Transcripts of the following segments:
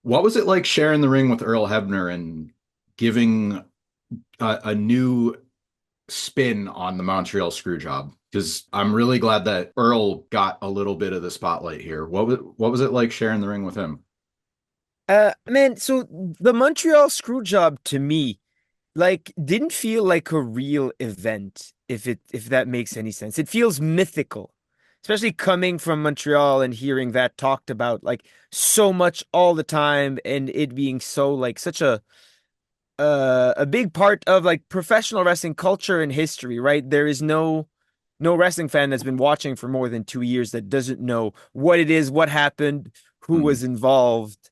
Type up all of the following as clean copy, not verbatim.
What was it like sharing the ring with Earl Hebner and giving a new spin on the Montreal Screwjob? Because I'm really glad that Earl got a little bit of the spotlight here. What was it like sharing the ring with him? Man, so the Montreal Screwjob to me, like, didn't feel like a real event, if that makes any sense. It feels mythical, especially coming from Montreal and hearing that talked about like so much all the time, and it being so like such a big part of like professional wrestling culture and history, right? There is no wrestling fan that's been watching for more than 2 years that doesn't know what it is, what happened, who Mhm. was involved.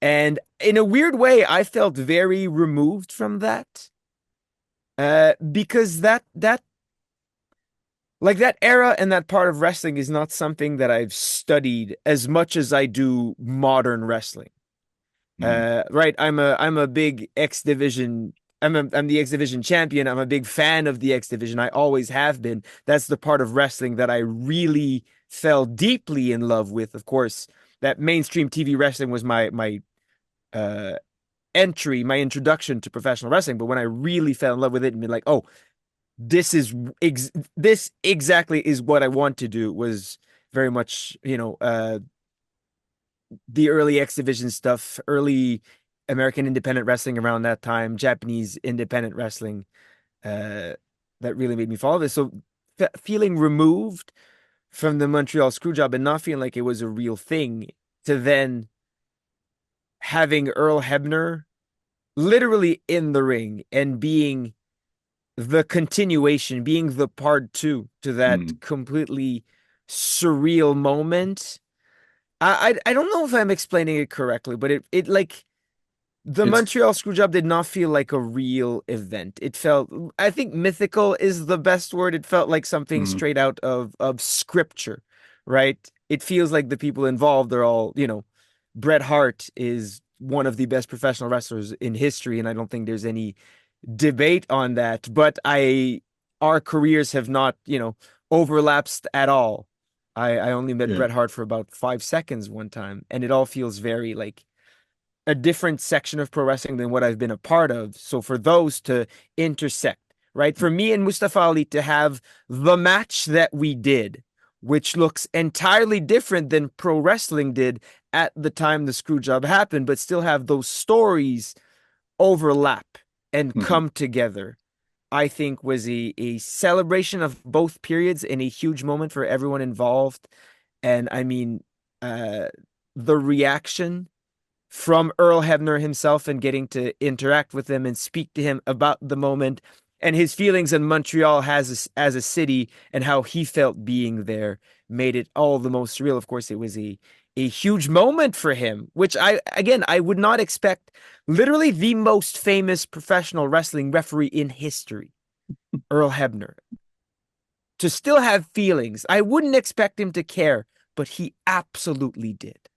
And in a weird way, I felt very removed from that. Because that like that era and that part of wrestling is not something that I've studied as much as I do modern wrestling. Mhm. Right. I'm a big X Division. I'm the X Division champion. I'm a big fan of the X Division. I always have been. That's the part of wrestling that I really fell deeply in love with. Of course, that mainstream TV wrestling was my uh entry, my introduction to professional wrestling. But when I really fell in love with it and been like, oh, this is this exactly is what I want to do, was very much, the early X Division stuff, early American independent wrestling around that time, Japanese independent wrestling, uh, that really made me follow this. So feeling removed from the Montreal Screwjob and not feeling like it was a real thing, to then having Earl Hebner literally in the ring and being the continuation, being the part two to that Mhm. completely surreal moment. I don't know if I'm explaining it correctly, but it like the It's Montreal Screwjob did not feel like a real event. It felt, I think mythical is the best word. It felt like something mhm. straight out of scripture, right? It feels like the people involved are all, Bret Hart is one of the best professional wrestlers in history, and I don't think there's any debate on that. But our careers have not, overlapped at all. I only met Yeah. Bret Hart for about 5 seconds one time, and it all feels very like a different section of pro wrestling than what I've been a part of. So for those to intersect, right? For me and Mustafa Ali to have the match that we did, which looks entirely different than pro wrestling did at the time the screw job happened, but still have those stories overlap and Mhm. come together, I think was a celebration of both periods and a huge moment for everyone involved. And I mean, uh, the reaction from Earl Hebner himself and getting to interact with him and speak to him about the moment and his feelings in Montreal as a city and how he felt being there made it all the most surreal. Of course, it was a huge moment for him, which I would not expect. Literally the most famous professional wrestling referee in history, Earl Hebner, to still have feelings. I wouldn't expect him to care, but he absolutely did.